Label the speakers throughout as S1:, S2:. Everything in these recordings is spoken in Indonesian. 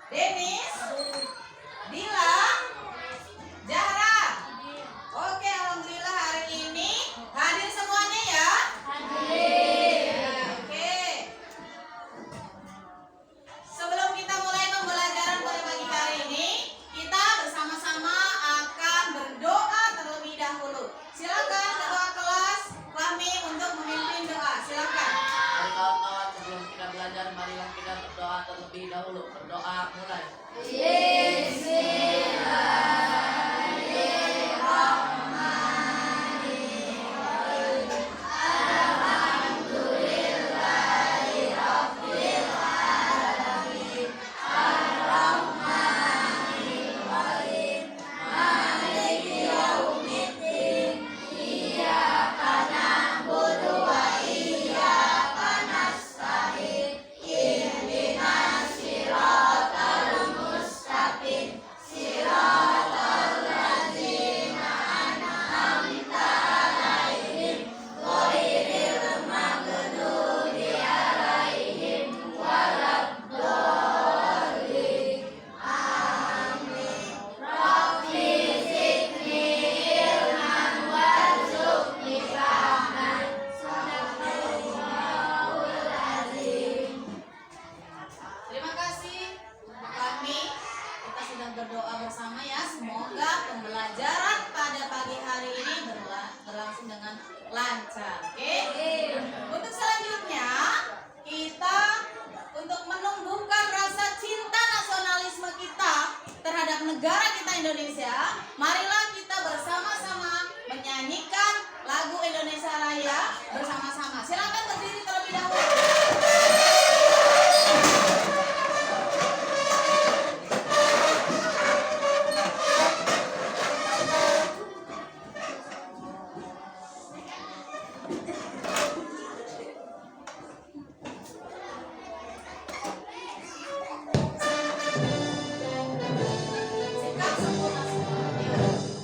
S1: Denis, Dila, Zahra. Oke, alhamdulillah hari ini hadir semuanya ya. Oke. Sebelum kita mulai pembelajaran pada pagi hari ini, kita bersama-sama akan berdoa terlebih dahulu. Silakan ketua kelas kami untuk memimpin doa. Silakan.
S2: Kawan-kawan, sebelum kita belajar, marilah kita berdoa terlebih dahulu. Berdoa mulai.
S1: Terima kasih untuk kami. Kita sudah berdoa bersama ya. Semoga pembelajaran pada pagi hari ini berlangsung dengan lancar. Oke? Untuk selanjutnya kita untuk menumbuhkan rasa cinta nasionalisme kita terhadap negara kita Indonesia, marilah kita bersama-sama menyanyikan lagu Indonesia Raya bersama-sama. Silakan berdiri terlebih dahulu. Sikap sempurna semua.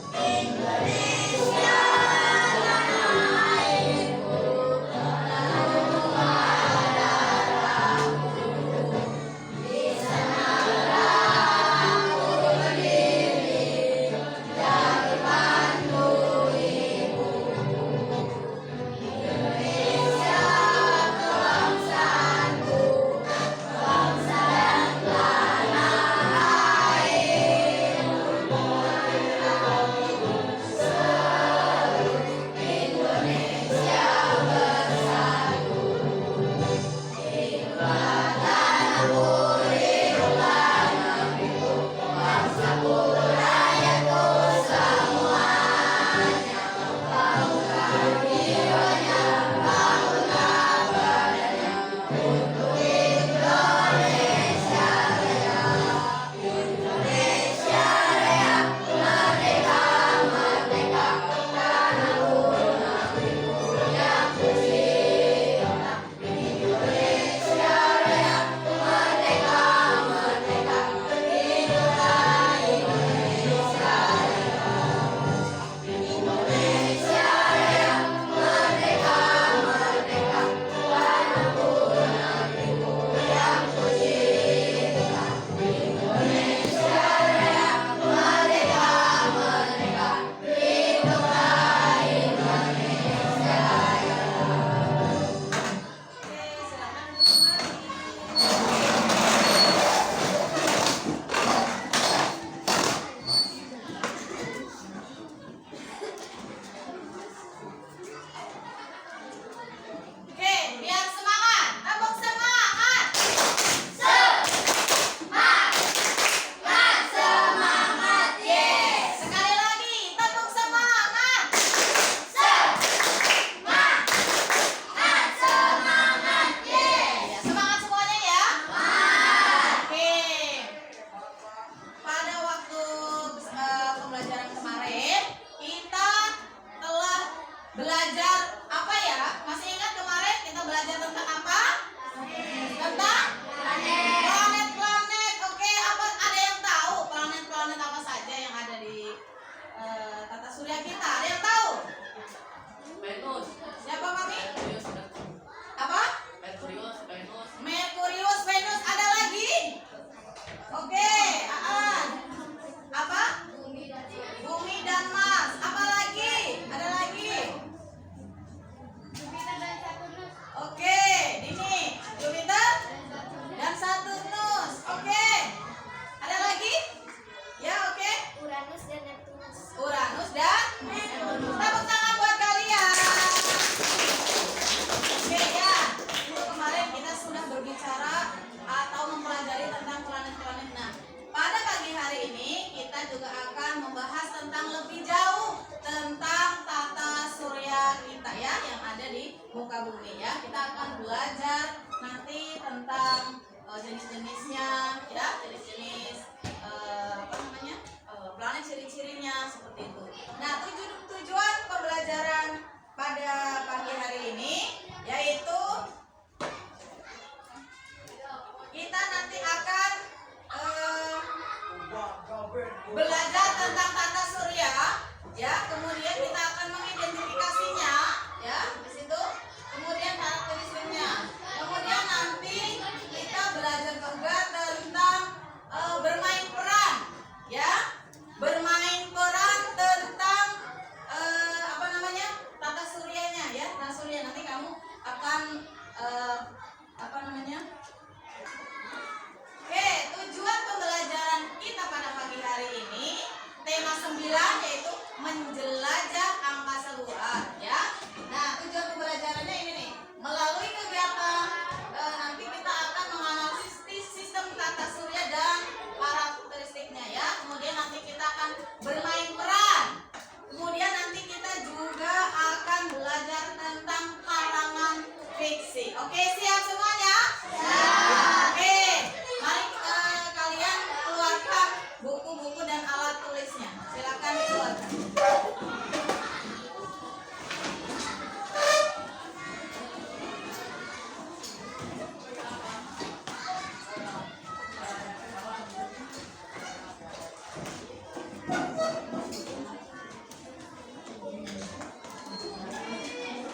S1: muka bumi ya. Kita akan belajar nanti tentang jenis-jenisnya ya, jenis-jenis planet, ciri-cirinya seperti itu. Nah, tujuan pembelajaran pada pagi hari ini yaitu kita nanti akan belajar tentang tata surya ya, kemudian kita akan mengidentifikasinya ya di situ, kemudian karakteristiknya, kemudian nanti kita belajar juga tentang bermain peran ya, bermain peran tentang tata suryanya ya, tata surya. Nanti kamu akan Oke, tujuan pembelajaran kita pada pagi hari ini tema 9 yaitu menjelajah angkasa luar ya. Nah, tujuan pembelajarannya ini nih. Melalui kegiatan nanti kita akan menganalisis sistem tata surya dan karakteristiknya ya. Kemudian nanti kita akan bermain peran. Kemudian nanti kita juga akan belajar tentang karangan fiksi. Oke, siap semuanya? Oke, mari kalian keluarkan buku-buku dan alat tulisnya. Silakan dikeluarkan.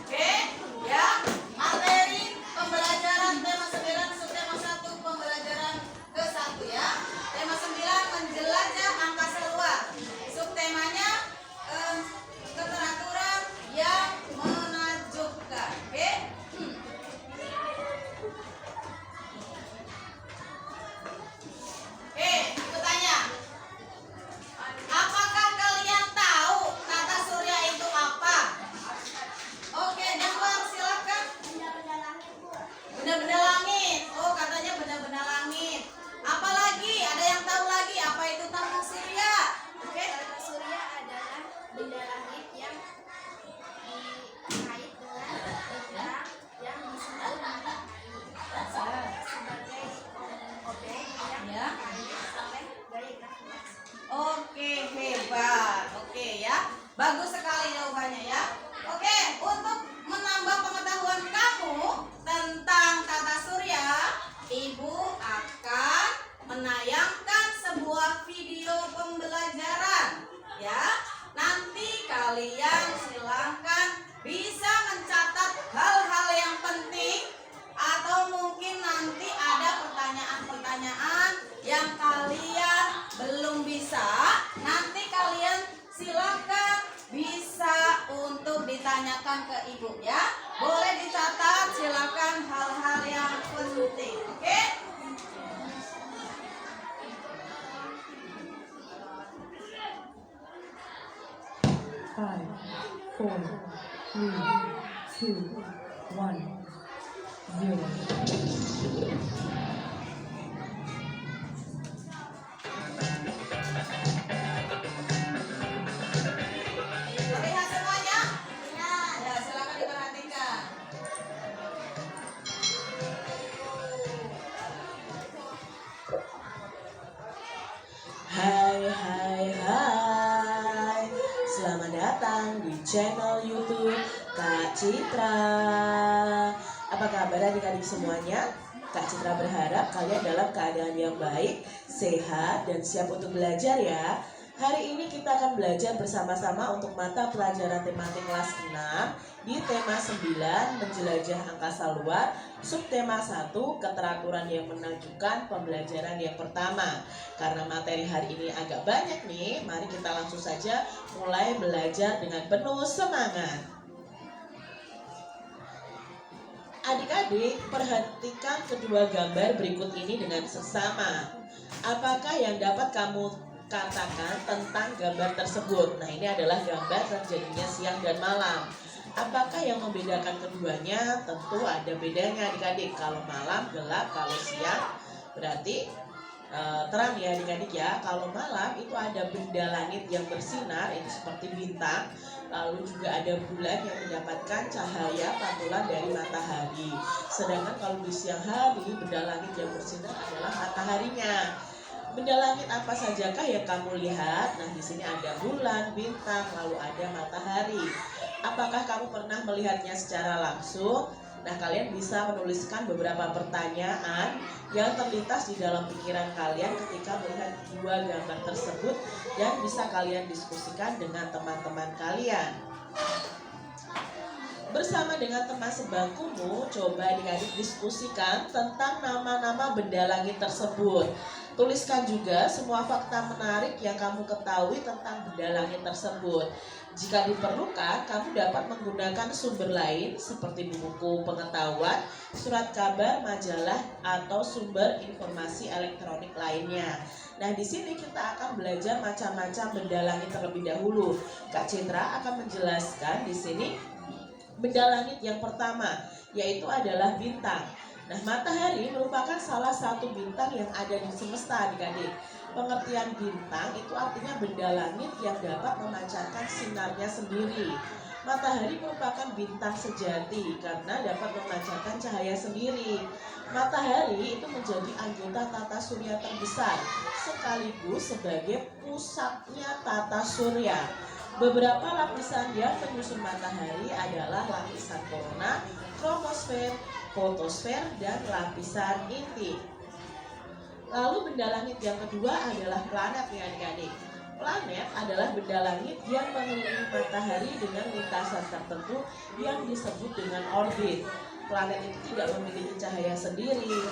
S1: Oke, ya. Materi pembelajaran tema 9 subtema 1 pembelajaran ke-1 ya. Tema 9 menjelajah angkasa luar. Subtemanya keteraturan yang menakjubkan. Oke? Oke, aku tanya. Apakah kalian tahu tata surya itu apa? Oke, Jafar silakan. Benda-benda langit. Oh, katanya benda-benda langit. Apalagi? Ada yang tahu lagi apa itu tata surya? Oke.
S3: Tata surya adalah benda langit yang dikait dengan bintang yang disebut matahari sebagai objek yang
S1: Ya.
S3: dikait oleh gaya gravitasi.
S1: Oke, hebat. Oke ya. Bagus sekali jawabannya ya. Oke, untuk menambah pengetahuan kamu tentang tata surya, Ibu akan menayangkan sebuah video pembelajaran ya. Nanti kalian silahkan bisa mencatat hal-hal yang penting, atau mungkin nanti ada pertanyaan-pertanyaan yang kalian belum bisa, nanti kalian silakan bisa untuk ditanyakan ke ibu ya. Boleh dicatat silakan hal-hal yang penting. Oke?
S4: Five, four, three, two, one, zero.
S1: Terlihat semuanya? Ya, silakan diperhatikan.
S5: Hai hai hai, selamat datang di channel YouTube Kak Citra. Apa kabar adik-adik semuanya? Kak Citra berharap kalian dalam keadaan yang baik, sehat, dan siap untuk belajar ya. Hari ini kita akan belajar bersama-sama untuk mata pelajaran tematik kelas 6 di tema 9 menjelajah angkasa luar, subtema 1 keteraturan yang menakjubkan pembelajaran yang pertama. Karena materi hari ini agak banyak nih, mari kita langsung saja mulai belajar dengan penuh semangat. Adik-adik, perhatikan kedua gambar berikut ini dengan seksama. Apakah yang dapat kamu katakan tentang gambar tersebut? Nah, ini adalah gambar terjadinya siang dan malam. Apakah yang membedakan keduanya? Tentu ada bedanya adik-adik. Kalau malam gelap, kalau siang berarti terang ya adik-adik ya. Kalau malam itu ada benda langit yang bersinar, itu seperti bintang. Lalu juga ada bulan yang mendapatkan cahaya pantulan dari matahari. Sedangkan kalau di siang hari, benda langit yang bersinar adalah mataharinya. Benda langit apa sajakah yang kamu lihat? Nah, di sini ada bulan, bintang, lalu ada matahari. Apakah kamu pernah melihatnya secara langsung? Nah, kalian bisa menuliskan beberapa pertanyaan yang terlintas di dalam pikiran kalian ketika melihat dua gambar tersebut dan bisa kalian diskusikan dengan teman-teman kalian. Bersama dengan teman sebangkumu, coba adik-adik diskusikan tentang nama-nama benda langit tersebut. Tuliskan juga semua fakta menarik yang kamu ketahui tentang benda langit tersebut. Jika diperlukan, kamu dapat menggunakan sumber lain seperti buku pengetahuan, surat kabar, majalah, atau sumber informasi elektronik lainnya. Nah, di sini kita akan belajar macam-macam benda langit terlebih dahulu. Kak Citra akan menjelaskan di sini benda langit yang pertama, yaitu adalah bintang. Nah, matahari merupakan salah satu bintang yang ada di semesta adik-adik. Pengertian bintang itu artinya benda langit yang dapat memancarkan sinarnya sendiri. Matahari merupakan bintang sejati karena dapat memancarkan cahaya sendiri. Matahari itu menjadi anggota tata surya terbesar sekaligus sebagai pusatnya tata surya. Beberapa lapisan yang menyusun matahari adalah lapisan korona, kromosfer, fotosfer, dan lapisan inti. Lalu benda langit yang kedua adalah planet ya adik-adik. Planet adalah benda langit yang mengelilingi matahari dengan lintasan tertentu yang disebut dengan orbit. Planet itu tidak memiliki cahaya sendiri.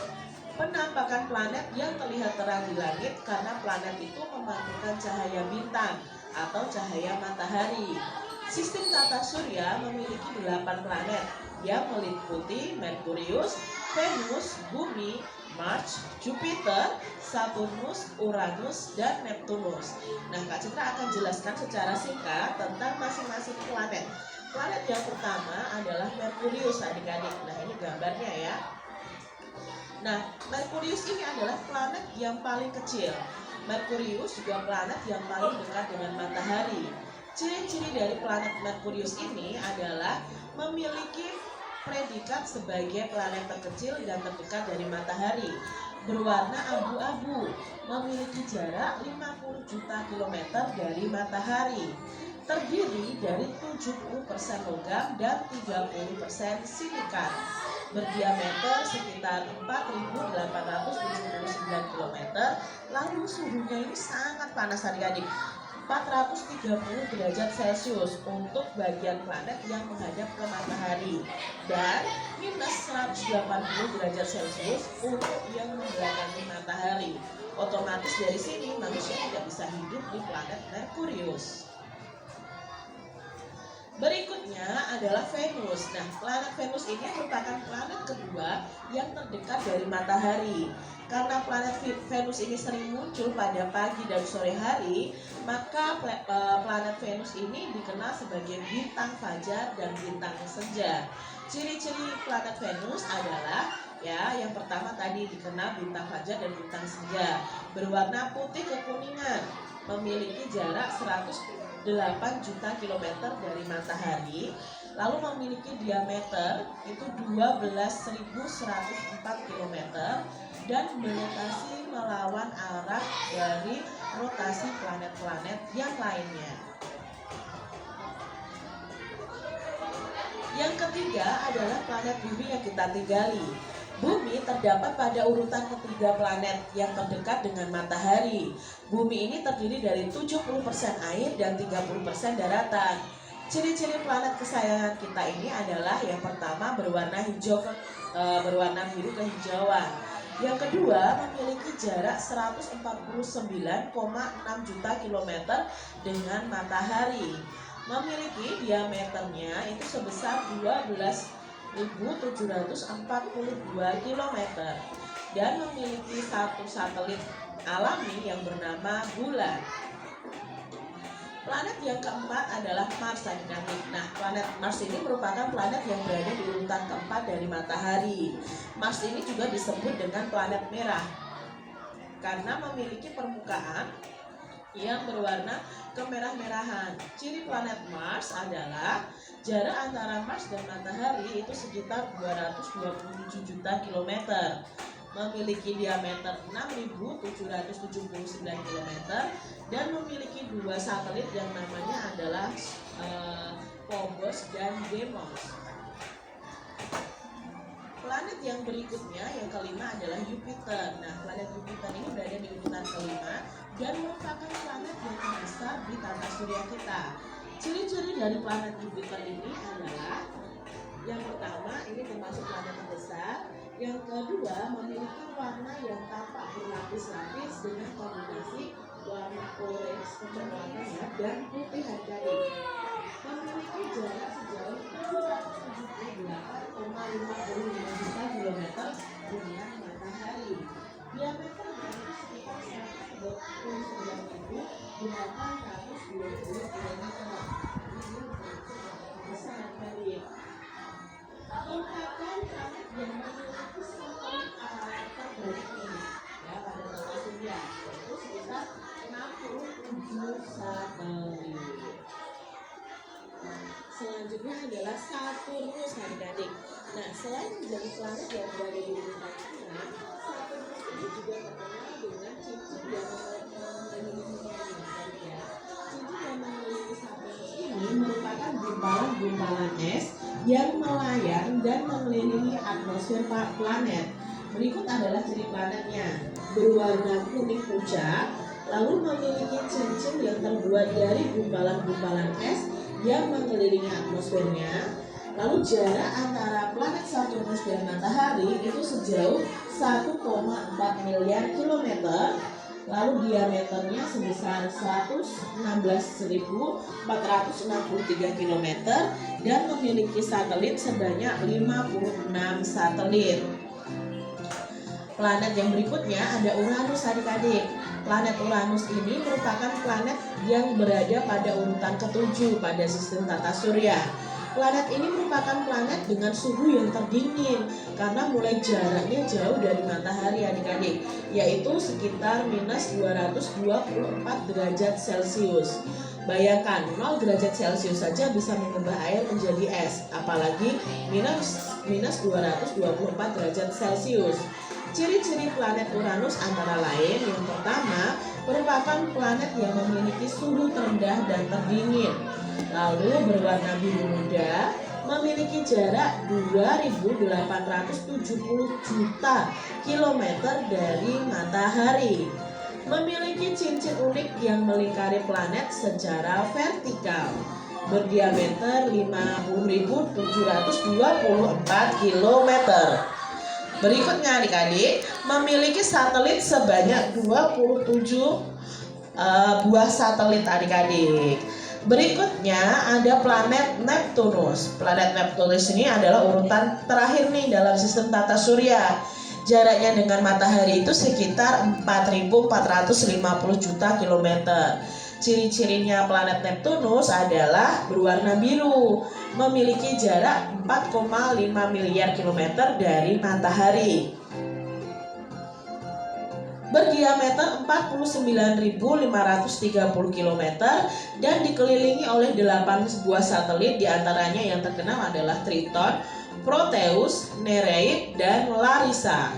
S5: Penampakan planet yang terlihat terang di langit karena planet itu memantulkan cahaya bintang atau cahaya matahari. Sistem tata surya memiliki 8 planet yang meliputi Merkurius, Venus, Bumi, Mars, Jupiter, Saturnus, Uranus, dan Neptunus. Nah, Kak Citra akan jelaskan secara singkat tentang masing-masing planet. Planet yang pertama adalah Merkurius adik-adik. Nah, ini gambarnya ya. Nah, Merkurius ini adalah planet yang paling kecil. Merkurius juga planet yang paling dekat dengan matahari. Ciri-ciri dari planet Merkurius ini adalah memiliki predikat sebagai planet terkecil dan terdekat dari matahari, berwarna abu-abu, memiliki jarak 50 juta kilometer dari matahari, terdiri dari 70% logam dan 30% silikat, berdiameter sekitar 4.879 km, lalu suhunya ini sangat panas adik-adik, 430 derajat Celcius untuk bagian planet yang menghadap ke matahari dan minus 180 derajat Celcius untuk yang membelakangi matahari. Otomatis dari sini manusia tidak bisa hidup di planet Merkurius. Berikutnya adalah Venus. Nah, planet Venus ini merupakan planet kedua yang terdekat dari matahari. Karena planet Venus ini sering muncul pada pagi dan sore hari, maka planet Venus ini dikenal sebagai bintang fajar dan bintang senja. Ciri-ciri planet Venus adalah yang pertama tadi dikenal bintang fajar dan bintang senja, berwarna putih kekuningan, memiliki jarak 108 juta kilometer dari matahari, lalu memiliki diameter itu 12.104 km dan melintasi melawan arah dari rotasi planet-planet yang lainnya. Yang ketiga adalah planet bumi yang kita tinggali. Bumi terdapat pada urutan ketiga planet yang terdekat dengan matahari. Bumi ini terdiri dari 70% air dan 30% daratan. Ciri-ciri planet kesayangan kita ini adalah yang pertama berwarna hijau, berwarna biru kehijauan. Yang kedua memiliki jarak 149,6 juta kilometer dengan matahari. Memiliki diameternya itu sebesar 12.742 km dan memiliki satu satelit alami yang bernama bulan. Planet yang keempat adalah Mars adik-adik. Nah, planet Mars ini merupakan planet yang berada di urutan keempat dari matahari. Mars ini juga disebut dengan planet merah. karena memiliki permukaan yang berwarna kemerah-merahan. Ciri planet Mars adalah jarak antara Mars dan matahari itu sekitar 227 juta kilometer, memiliki diameter 6.779 km dan memiliki dua satelit yang namanya adalah Phobos dan Deimos. Planet yang berikutnya, yang kelima adalah Jupiter. Nah, planet Jupiter ini berada di urutan kelima dan merupakan planet yang terbesar di tata surya kita. Ciri-ciri dari planet Jupiter ini adalah yang pertama, ini termasuk planet terbesar. Yang kedua, memiliki warna yang tampak berlapis-lapis dengan kombinasi warna orange kecoklatan dan putih hadari. Memiliki jarak sejauh 778,55 juta kilometer dengan matahari. Diameternya sekitar 129.820 kilometer. Besar sekali. Merupakan planet yang memiliki satelit terbanyak ini ya pada tata surya, yaitu sekitar 67 satelit. Selanjutnya adalah Saturnus, adik-adik. Nah, selain menjadi planet yang berada di urutan tengah, Saturnus ini juga terkenal dengan cincin yang mengelilinginya. Cincin yang mengelilingi Saturnus ini merupakan gumpalan-gumpalan es yang melayang dan mengelilingi atmosfer planet. Berikut adalah ciri planetnya: berwarna kuning pucat, lalu memiliki cincin yang terbuat dari gumpalan-gumpalan es yang mengelilingi atmosfernya. Lalu jarak antara planet Saturnus dan matahari itu sejauh 1,4 miliar kilometer. Lalu diameternya sebesar 116.463 km dan memiliki satelit sebanyak 56 satelit. Planet yang berikutnya ada Uranus, adik-adik. Planet Uranus ini merupakan planet yang berada pada urutan ke-7 pada sistem tata surya. Planet ini merupakan planet dengan suhu yang terdingin karena mulai jaraknya jauh dari matahari, adik-adik, yaitu sekitar minus 224 derajat Celcius. Bayangkan 0 derajat Celcius saja bisa mengubah air menjadi es, apalagi minus 224 derajat Celcius. Ciri-ciri planet Uranus antara lain, yang pertama, merupakan planet yang memiliki suhu terendah dan terdingin, lalu berwarna biru muda, memiliki jarak 2.870 juta kilometer dari matahari, memiliki cincin unik yang melingkari planet secara vertikal, berdiameter 50.724 kilometer. Berikutnya, adik-adik, memiliki satelit sebanyak 27 buah satelit, adik-adik. Berikutnya ada planet Neptunus. Planet Neptunus ini adalah urutan terakhir nih dalam sistem tata surya. Jaraknya dengan matahari itu sekitar 4.450 juta kilometer. Ciri-cirinya planet Neptunus adalah berwarna biru, memiliki jarak 4,5 miliar kilometer dari matahari, berdiameter 49.530 km dan dikelilingi oleh 8 buah satelit, diantaranya yang terkenal adalah Triton, Proteus, Nereid, dan Larissa.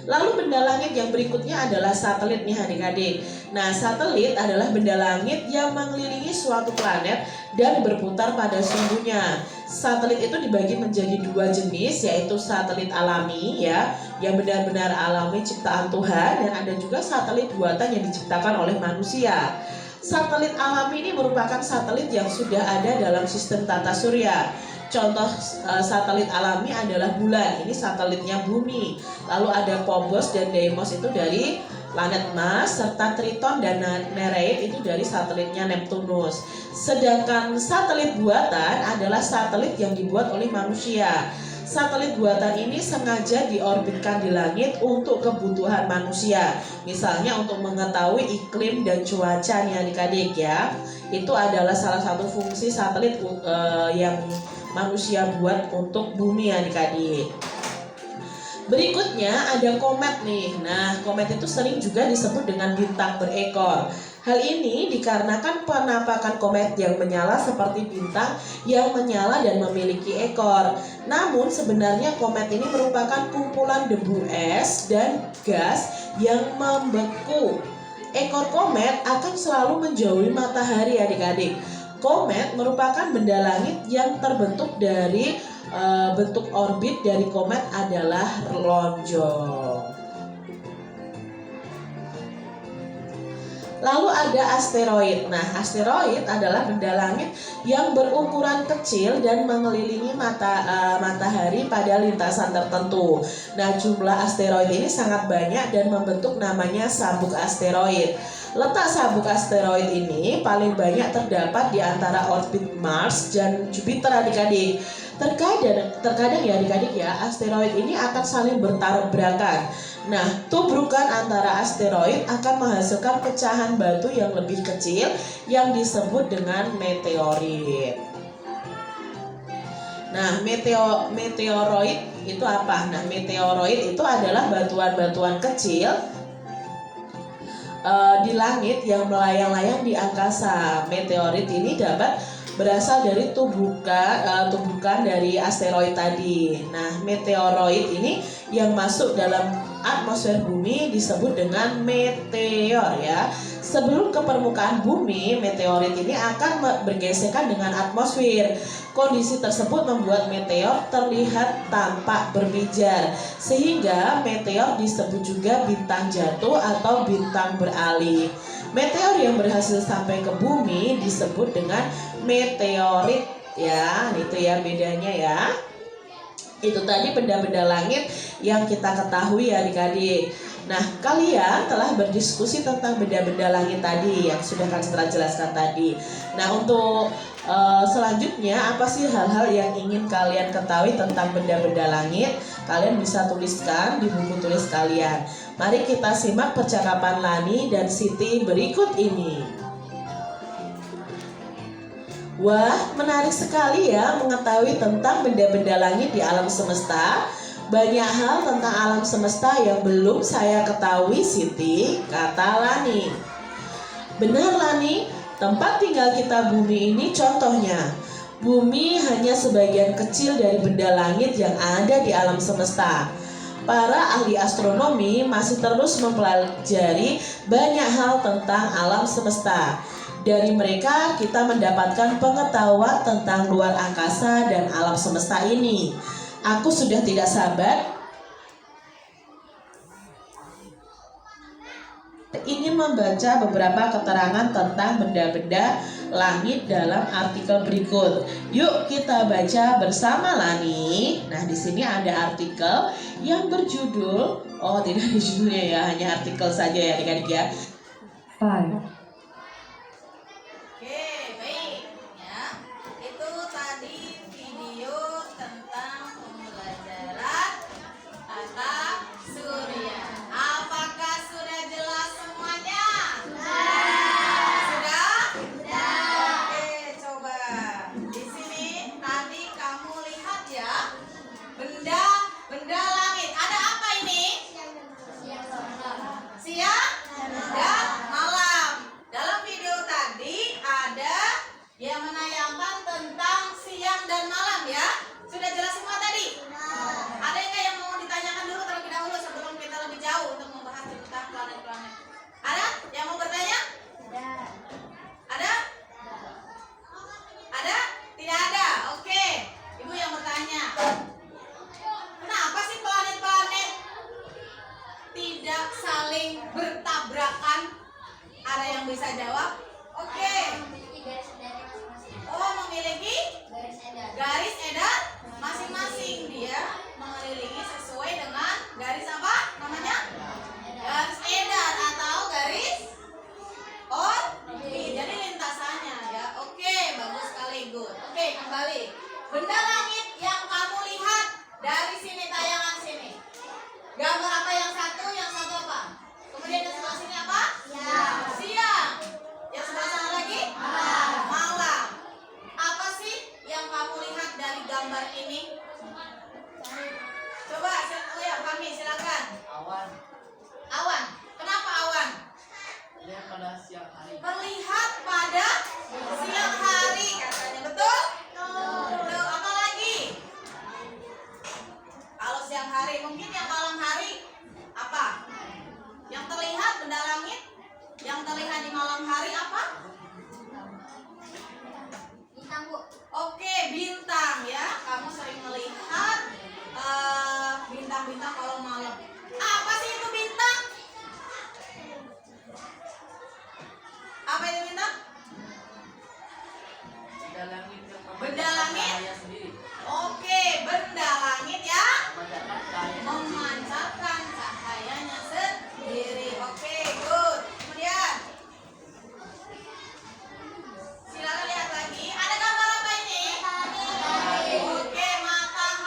S5: Lalu benda langit yang berikutnya adalah satelit nih, adik-adik. Nah, satelit adalah benda langit yang mengelilingi suatu planet dan berputar pada sumbunya. Satelit itu dibagi menjadi dua jenis, yaitu satelit alami ya, yang benar-benar alami ciptaan Tuhan, dan ada juga satelit buatan yang diciptakan oleh manusia. Satelit alami ini merupakan satelit yang sudah ada dalam sistem tata surya. Contoh satelit alami adalah bulan, ini satelitnya bumi. Lalu ada Phobos dan Deimos itu dari planet Mars, serta Triton dan Nereid itu dari satelitnya Neptunus. Sedangkan satelit buatan adalah satelit yang dibuat oleh manusia. Satelit buatan ini sengaja diorbitkan di langit untuk kebutuhan manusia. Misalnya untuk mengetahui iklim dan cuaca nih, adik-adik ya. Itu adalah salah satu fungsi satelit yang manusia buat untuk bumi, adik-adik. Berikutnya ada komet nih. Nah, komet itu sering juga disebut dengan bintang berekor. Hal ini dikarenakan penampakan komet yang menyala seperti bintang yang menyala dan memiliki ekor. Namun sebenarnya komet ini merupakan kumpulan debu es dan gas yang membeku. Ekor komet akan selalu menjauhi matahari adik-adik. Komet merupakan benda langit yang terbentuk dari bentuk orbit dari komet adalah lonjong. Lalu ada asteroid. Nah, asteroid adalah benda langit yang berukuran kecil dan mengelilingi matahari pada lintasan tertentu. Nah, jumlah asteroid ini sangat banyak dan membentuk namanya sabuk asteroid. Letak sabuk asteroid ini paling banyak terdapat di antara orbit Mars dan Jupiter adik-adik. Terkadang ya adik-adik ya, asteroid ini akan saling bertabrakan. Nah, tubrukan antara asteroid akan menghasilkan pecahan batu yang lebih kecil yang disebut dengan meteorit. Nah, meteoroid itu apa? Nah, meteoroid itu adalah batuan-batuan kecil di langit yang melayang-layang di angkasa. Meteorit ini dapat berasal dari tubuhkan dari asteroid tadi. Nah, meteoroid ini yang masuk dalam atmosfer bumi disebut dengan meteor ya. Sebelum ke permukaan bumi, meteorit ini akan bergesekan dengan atmosfer. Kondisi tersebut membuat meteor terlihat tampak berpijar, sehingga meteor disebut juga bintang jatuh atau bintang beralih. Meteor yang berhasil sampai ke bumi disebut dengan meteorit ya. Itu ya bedanya ya. Itu tadi benda-benda langit yang kita ketahui ya adik-adik. Nah, kalian telah berdiskusi tentang benda-benda langit tadi yang sudah Kak Citra jelaskan tadi. Nah, untuk selanjutnya apa sih hal-hal yang ingin kalian ketahui tentang benda-benda langit? Kalian bisa tuliskan di buku tulis kalian. Mari kita simak percakapan Lani dan Siti berikut ini. Wah, menarik sekali ya mengetahui tentang benda-benda langit di alam semesta. Banyak hal tentang alam semesta yang belum saya ketahui, Siti, kata Lani. Benar, Lani, tempat tinggal kita bumi ini contohnya. Bumi hanya sebagian kecil dari benda langit yang ada di alam semesta. Para ahli astronomi masih terus mempelajari banyak hal tentang alam semesta. Dari mereka kita mendapatkan pengetahuan tentang luar angkasa dan alam semesta ini. Aku sudah tidak sabar ingin membaca beberapa keterangan tentang benda-benda langit dalam artikel berikut. Yuk kita baca bersama Lani. Nah, di sini ada artikel yang berjudul, tidak ada judulnya ya, hanya artikel saja ya adik-adik ya.
S4: 5,
S1: Oke, baik ya. Itu tadi video tentang pembelajaran tata surya. Apakah sudah jelas semuanya? Sudah? Oke, coba. Di sini tadi kamu lihat ya, benda langit. Ada apa ini? Siang dan malam. Dalam video tadi ada yang menayangkan tentang siang dan malam ya. Sudah jelas semua tadi? Ada nggak yang mau ditanyakan dulu terlebih dahulu sebelum kita lebih jauh untuk membahas tentang planet-planet? Ada yang mau bertanya? Ada? Ada? Tidak ada? Oke. Ibu yang bertanya. Kenapa sih planet-planet tidak saling bertabrakan? Ada yang bisa jawab? Oke. Oh, memiliki garis edar masing-masing. Dia mengelilingi sesuai dengan garis apa namanya? Garis edar atau garis orbit. Jadi lintasannya ya. Oke, bagus sekali, good. Oke, kembali. Benda langit yang kamu lihat dari sini, tayangan sini. Gambar apa yang satu apa? Kemudian yang sebelah sini apa? Siang. Yang sebelah sana lagi? Malam. Apa sih yang kamu lihat dari
S2: pada siang hari.
S1: Terlihat pada siang hari katanya, betul? Betul. Apa lagi? Kalau siang hari, mungkin yang malam hari apa? Yang terlihat benda langit, yang terlihat di malam hari apa?
S3: Bintang, Bu.
S1: Oke, bintang ya. Kamu sering melihat bintang-bintang kalau malam. Apa sih itu bintang? Apa itu bintang?
S2: Benda langit yang
S1: Benda langit?
S2: cahaya sendiri.
S1: Oke, benda langit ya.
S2: Memancarkan cahaya
S1: Memancarkan cahayanya sendiri. Oke, good. Kemudian silakan lihat lagi. Ada gambar apa ini? Oke, matahari.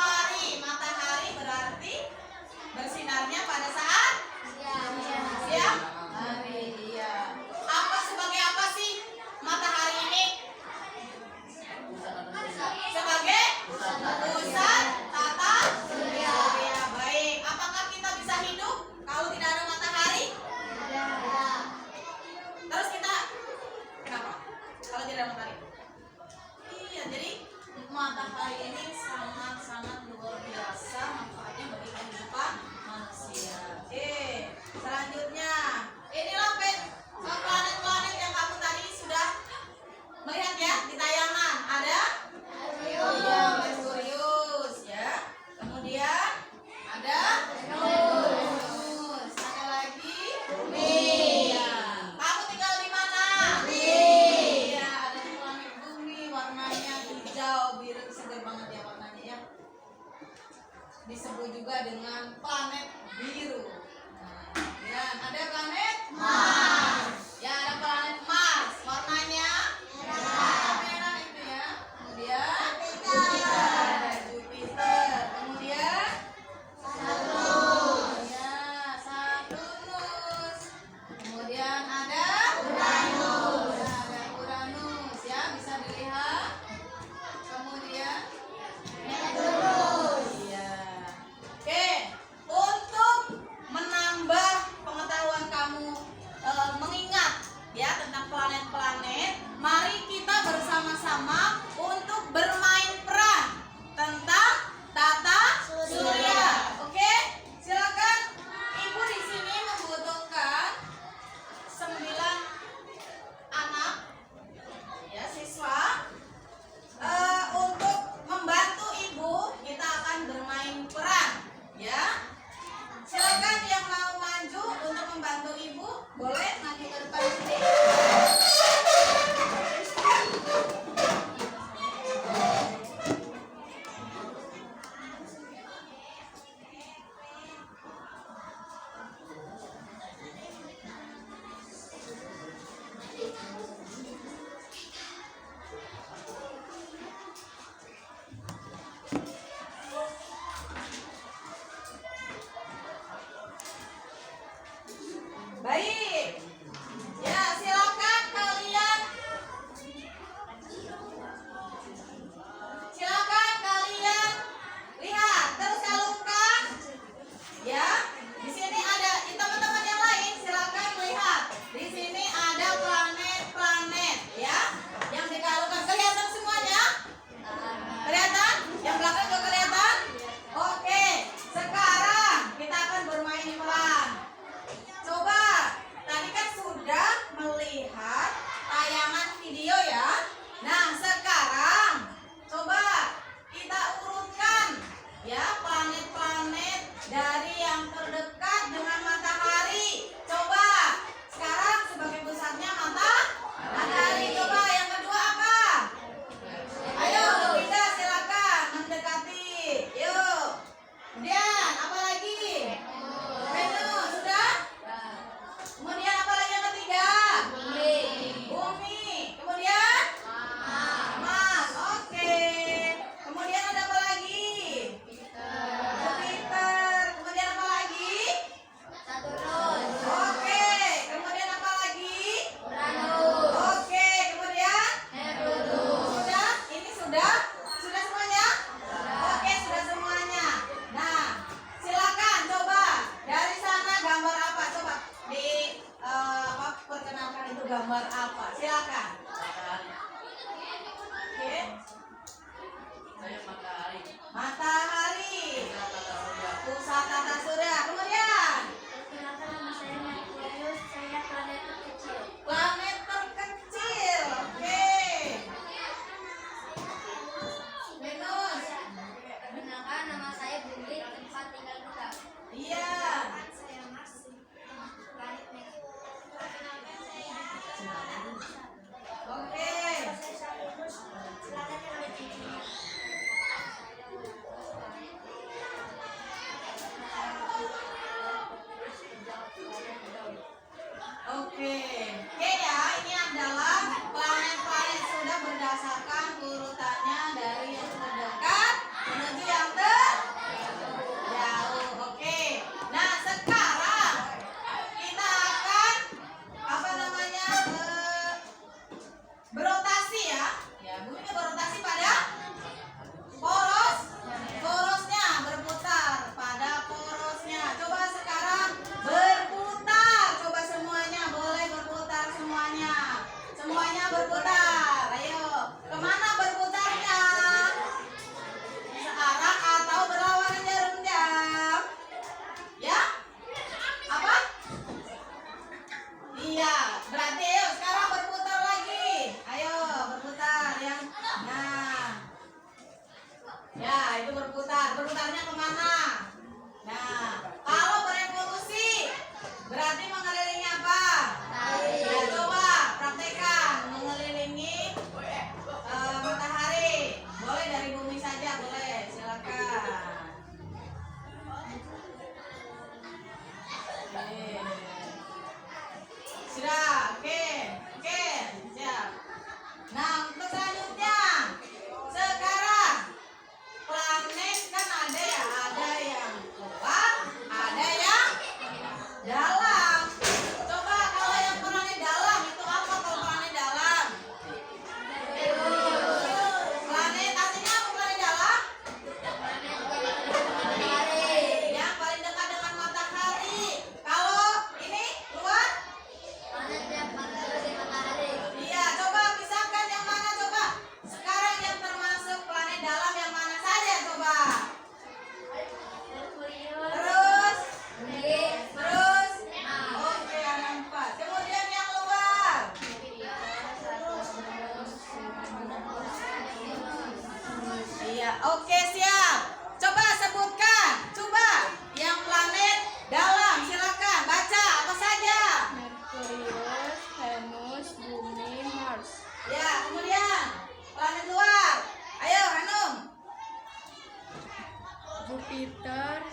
S1: gambar apa? Silakan.
S2: Matahari.
S1: Oke.
S2: Saya matahari.
S1: Matahari.
S2: Saya tata surya.
S1: Pusat tata surya. Kemudian
S3: Perkenalkan, nama saya Merkurius. Saya planet terkecil.
S1: planet terkecil. Oke. Venus.
S3: Perkenalkan, nama saya Bumi. Tempat tinggal kita.
S1: Iya.
S3: Saya Mars. Planet Neptunus. Perkenalkan, saya
S1: Oke.
S3: Saturnus. Planet yang kecil.
S1: Oke. Oke ya, ini adalah planet-planet sudah berdasarkan urutannya dari yang terdekat menuju yang terjauh. Oke. Nah, sekarang kita akan apa namanya? Berotasi ya. Ya, bumi berotasi pada porosnya berputar pada porosnya. Coba sekarang berputar. Coba semuanya boleh berputar semuanya. Semuanya berputar. Ayo, kemana berputarnya? Searah atau berlawanan jarum jam? Ya? Apa? Iya, berarti ayo sekarang berputar lagi. Ayo berputar yang nah. Ya, itu berputar. Berputarnya kemana? Nah, kalau berevolusi berarti mengelilingi apa? Ya, coba praktekkan mengelilingi matahari. Boleh dari bumi saja, boleh. Silakan. Oke. Sudah, oke. Oke, siap. Nah, untuk selanjutnya. Sekarang planet kan ada ya, ada yang luar, ada yang dalam. Coba kalau yang planet dalam itu apa kalau planet dalam? Planet artinya apa planet dalam? Yang paling dekat dengan matahari. Kalau ini luar? Iya, coba pisahkan yang mana coba. Sekarang yang termasuk planet dalam yang mana saja coba. Terus, oke ada 4. Kemudian yang luar. Iya, oke siap. Coba sebutkan, coba yang planet dalam. Silakan baca apa saja.
S3: Merkurius, Venus, Bumi, Mars.
S1: Ya, kemudian planet luar. Ayo, Hanum.
S3: Jupiter,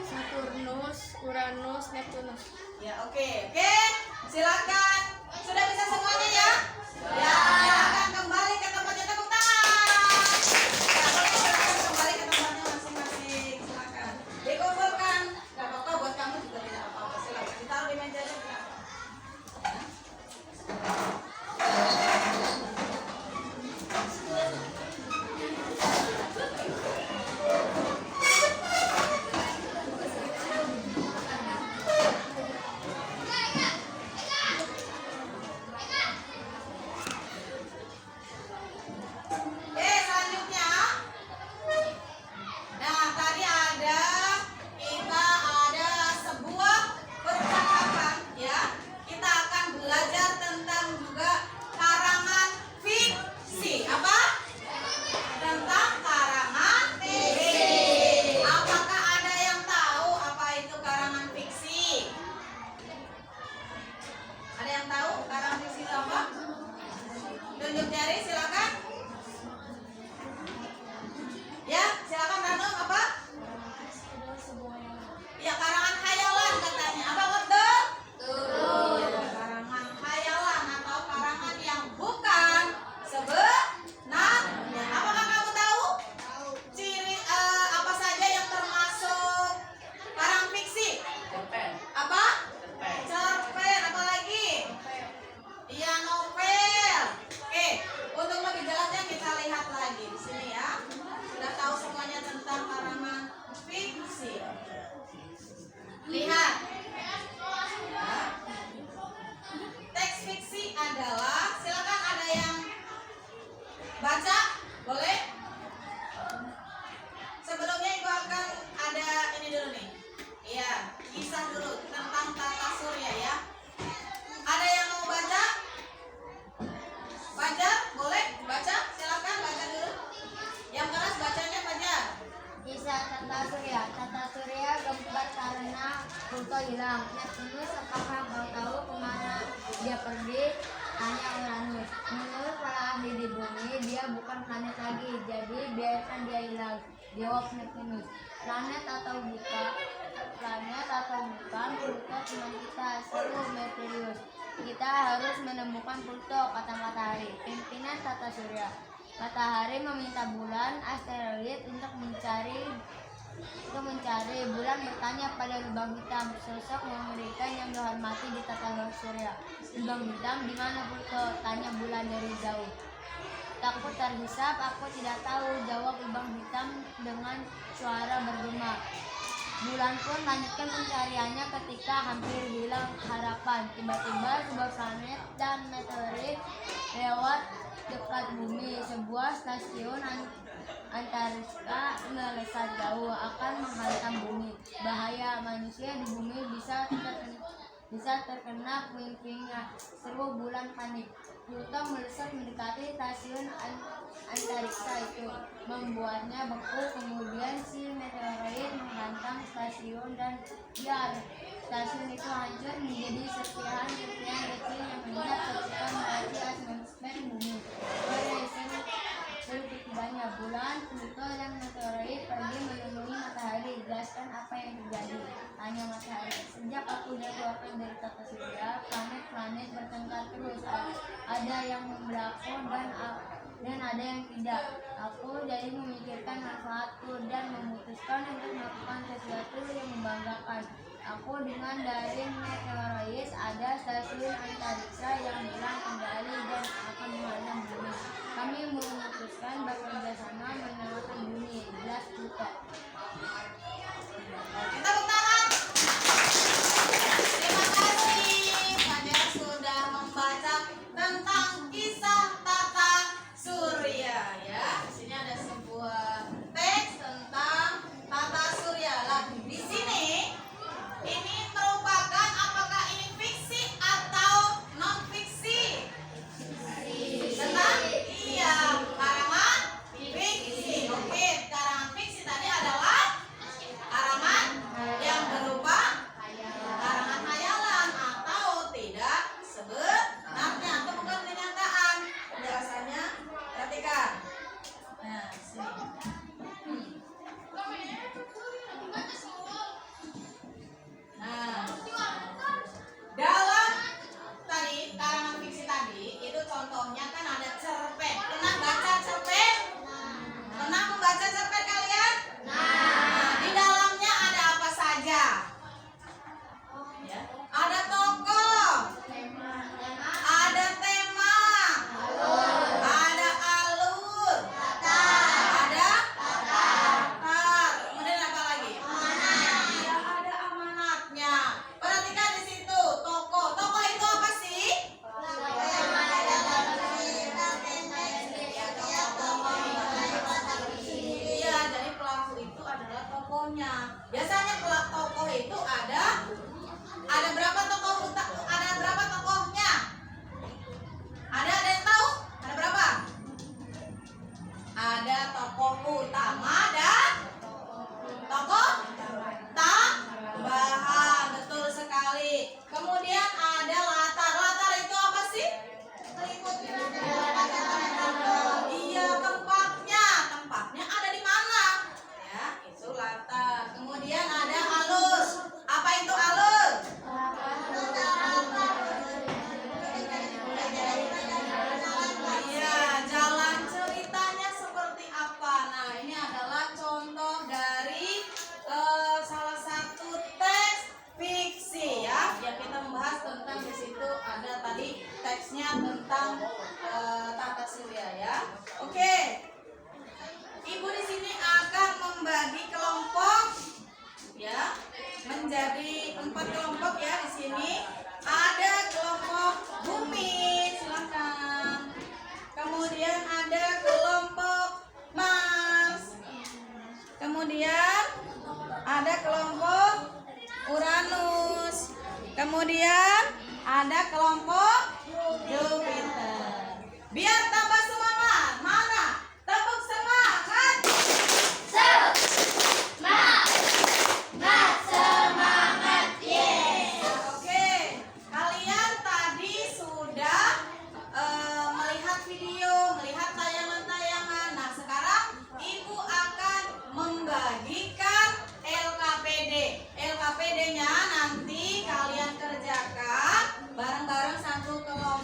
S3: Saturnus, Uranus, Neptunus.
S1: Ya, oke. Oke, silakan. Sudah bisa semuanya ya? Ya, silakan kembali ke tempatnya, tepuk tangan. Ya, boleh silakan kembali ke tempatnya masing-masing. Silakan. Dikumpulkan. Gak apa-apa buat kamu juga tidak apa-apa. Silakan ditaruh di meja aja. Tidak apa-apa. Selanjutnya. Nah, tadi kita ada sebuah percakapan ya. Kita akan belajar tentang juga karangan fiksi. Apa? Tentang karangan fiksi. Apakah ada yang tahu apa itu karangan fiksi? Ada yang tahu karangan fiksi itu apa? Tunjuk jari silakan. Ya, silakan Ranum apa? Ya, karangan khayalan katanya. Apa betul? Betul. Ya, karangan khayalan atau karangan yang bukan sebenarnya. Apakah kamu tahu? Ciri apa saja yang termasuk karangan fiksi?
S2: Cerpen.
S1: Apa?
S2: Cerpen.
S1: Cerpen, apa lagi? Iya, novel. Oke, untuk lebih baca, boleh? Sebelumnya ibu akan ada ini dulu nih. Iya, kisah dulu tentang tata surya ya. Ada yang mau baca? Baca, boleh? Baca, silakan baca dulu. Yang keras bacanya baca.
S3: Kisah Tata Surya. Tata Surya gembar karena Pluto hilang. Neptunus, apakah kau tahu kemana dia pergi? Tanya Uranus. Menurut para ahli di bumi, dia bukan planet lagi, jadi biarkan dia hilang. Jawab Neptunus. Planet atau bukan, Pluto teman kita, seru Merkurius. Kita harus menemukan Pluto, kata Matahari. Pimpinan Tata Surya. Matahari meminta bulan asteroid untuk mencari. Bulan bertanya pada lubang hitam, sosok mengerikan yang dihormati di tata surya. Lubang hitam, di mana Pluto? Tanya bulan dari jauh. Takut terhisap, aku tidak tahu, jawab lubang hitam dengan suara bergema. Bulan pun lanjutkan pencariannya ketika hampir hilang harapan. Tiba-tiba sebuah planet dan meteorit lewat dekat bumi. Sebuah stasiun antariksa melesat jauh akan menghantam bumi. Bahaya, manusia di bumi bisa terkena puing-puingnya. Seru bulan panik. Pluto melesat mendekati stasiun antariksa itu, membuatnya beku. Kemudian si meteorit menghantam stasiun dan biar stasiun itu hancur menjadi serpihan-serpihan kecil yang hendak ketika melewati atmosfer bumi. Setibanya bulan, Pluto dan meteorit pergi menemui Matahari. Jelaskan apa yang terjadi, tanya Matahari. Sejak aku dikeluarkan dari tata surya, planet-planet bertengkar terus. Ada yang membelaku dan ada yang tidak. Aku jadi memikirkan manfaatku dan memutuskan untuk melakukan sesuatu yang membanggakan. Aku dengan dari meteorit ada stasiun antariksa yang hilang kendali dan akan menghadang bumi. Kami memutuskan bekerja sama menyelamatkan bumi. Jelas Pluto.
S1: Kita tepuk tangan. Terima kasih Fajar sudah membaca tentang kisah tata surya ya. Di sini ada sebuah teks tentang tata surya. Lah, di sini ini merupakan apakah ini fiksi atau non fiksi? Tentang iya, karangan fiksi. Oke, karangan fiksi tadi adalah karangan yang berupa karangan hayalan atau tidak sebenarnya atau bukan kenyataan. Penjelasannya perhatikan. Nah, sini. Nah, dalam tadi karangan fiksi tadi itu contohnya kan ada cerpen. Pernah baca cerpen? Pernah membaca cerpen kalian? Nah, di dalamnya ada apa saja? Ya. Ada tokoh, ada tema, ada alur, ada latar, kemudian apa lagi? Ya, ada amanatnya. Perhatikan di situ tokoh. Tokoh itu apa sih? Iya, jadi pelaku itu adalah tokohnya. Biasanya tokoh itu ada berapa tokoh? Ada berapa tokohnya? Ada yang tahu? Ada berapa? Ada tokoh utama dan tokoh tambahan. Betul sekali. Kemudian ada latar. Latar itu apa sih? Iya, tempatnya. Tempatnya ada di mana? Ya, itu latar. Kemudian ada alur. Apa itu alur? Iya, jalan ceritanya seperti apa? Nah, ini adalah contoh dari salah satu teks fiksi ya. Yang kita membahas tentang di situ ada tadi teksnya tentang tata surya ya. Oke. Ibu di sini akan membagi kelompok ya menjadi 4 kelompok ya di sini. Ada kelompok bumi, silakan. Kemudian ada kelompok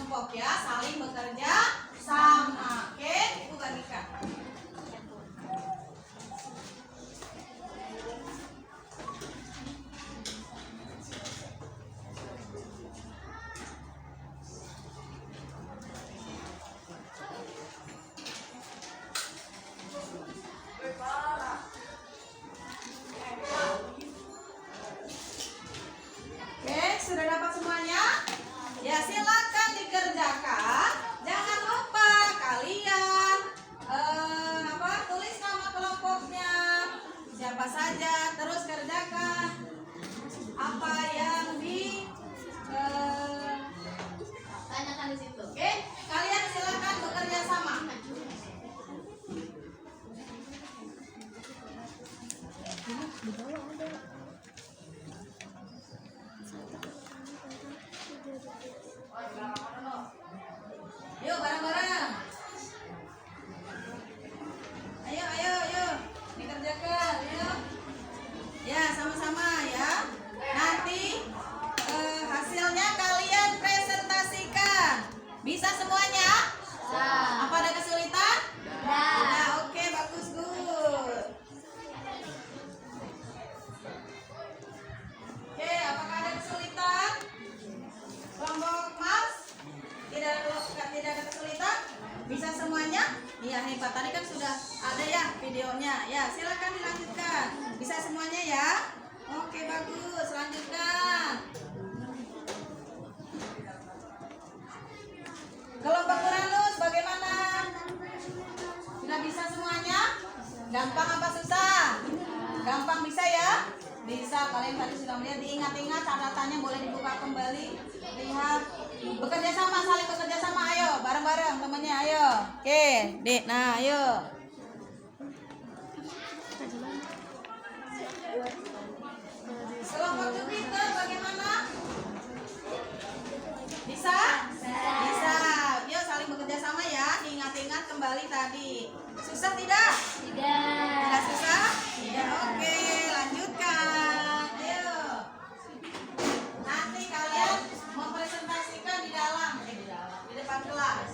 S1: kelompok ya, saling bekerja sama. Oke, Ibu bagikan. Oke, sudah dapat semuanya? Ya, silakan dikerjakan. Jangan lupa kalian tulis nama kelompoknya. Siapa saja, terus kerjakan apa yang tanyakan di situ. Oke? Kalian silakan bekerja sama. Yuk bareng-bareng. Ayo. Dikerjakan, yuk. Ya, sama-sama ya. Nanti hasilnya kalian presentasikan. Bisa semuanya? Apa ada kesulitan? Nah, oke, bagus, good. Oke, apakah ada kesulitan? Kelompok Mas? Tidak ada kesulitan? Bisa semuanya? Iya, hebat. Tadi kan sudah ada ya videonya. Ya, silakan dilanjutkan. Bisa semuanya ya? Oke, bagus. Lanjutkan. Kelompok Uranus bagaimana? Sudah bisa semuanya? Gampang apa susah? Gampang bisa ya? Bisa, kalian tadi sudah melihat, diingat-ingat catatannya, boleh dibuka kembali. Lihat, bekerja sama, saling bekerja sama, ayo, bareng-bareng temannya, ayo. Oke, Dek, nah ayo. Kelompok Jupiter bagaimana? Bisa? Bisa. Yuk saling bekerja sama ya, diingat-ingat kembali tadi. Susah tidak? Tidak susah? Tidak. Oke, lanjutkan. Ayo. Nanti kalian mempresentasikan di depan kelas.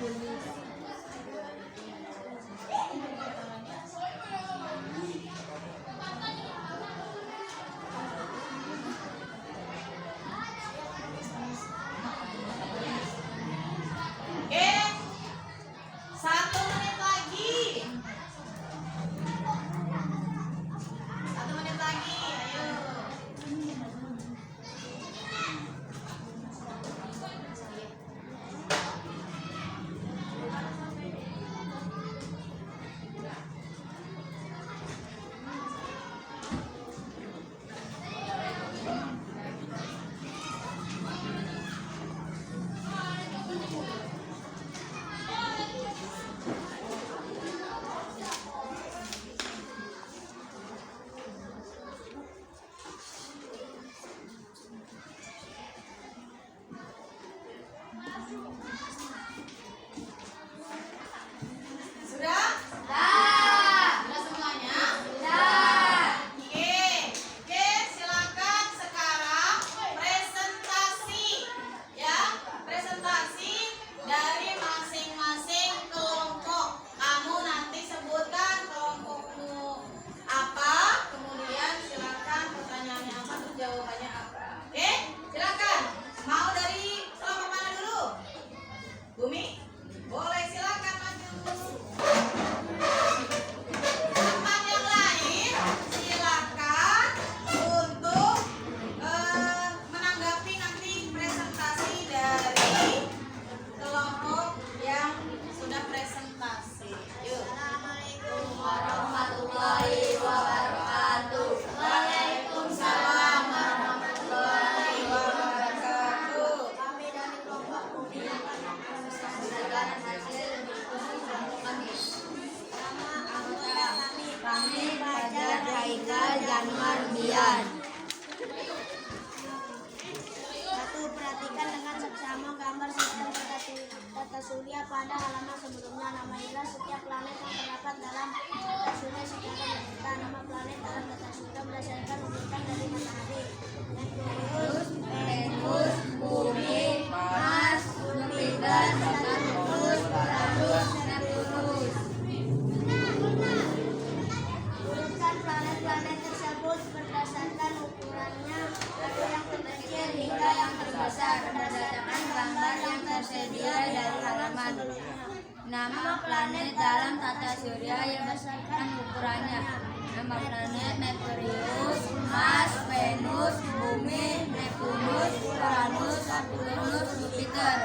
S3: bumi.
S1: Oke, 1 menit lagi. 1 menit lagi, ayo. Sudah? Sudah semuanya? Oke, silakan sekarang presentasi ya, presentasi dari masing-masing kelompok. Kamu nanti sebutkan kelompokmu apa, kemudian silakan pertanyaannya apa, terus jawabannya apa. Oke, silakan. Mau dari kelompok mana dulu? Bumi? Boleh, silakan maju. Teman yang lain silakan untuk menanggapi nanti presentasi dari kelompok yang sudah presentasi. Yuk. Assalamualaikum warahmatullahi wabarakatuh. Waalaikumsalam warahmatullahi wabarakatuh. Kami dari kelompok Bumi akan mempresentasikan hasil
S3: Kami Fajar, Haikal, Januar, Bian.
S6: 1. Perhatikan dengan seksama gambar sistem tata surya pada halaman sebelumnya. Namailah setiap planet yang terdapat dalam tata surya secara berbeda. Nama planet dalam tata surya berdasarkan urutan dari matahari. Neptunus,
S3: Venus, Bumi, Mars, Jupiter, Saturnus, Uranus, Neptunus.
S6: urutkan planet-planet tersebut berdasarkan ukurannya dari yang terkecil hingga yang terbesar
S3: Berdasarkan gambar yang tersedia dari halaman. Nama planet dalam tata surya yang berdasarkan ukurannya. Nama planet Merkurius, Mars, Venus, Bumi, Neptunus, Uranus, Saturnus, Jupiter.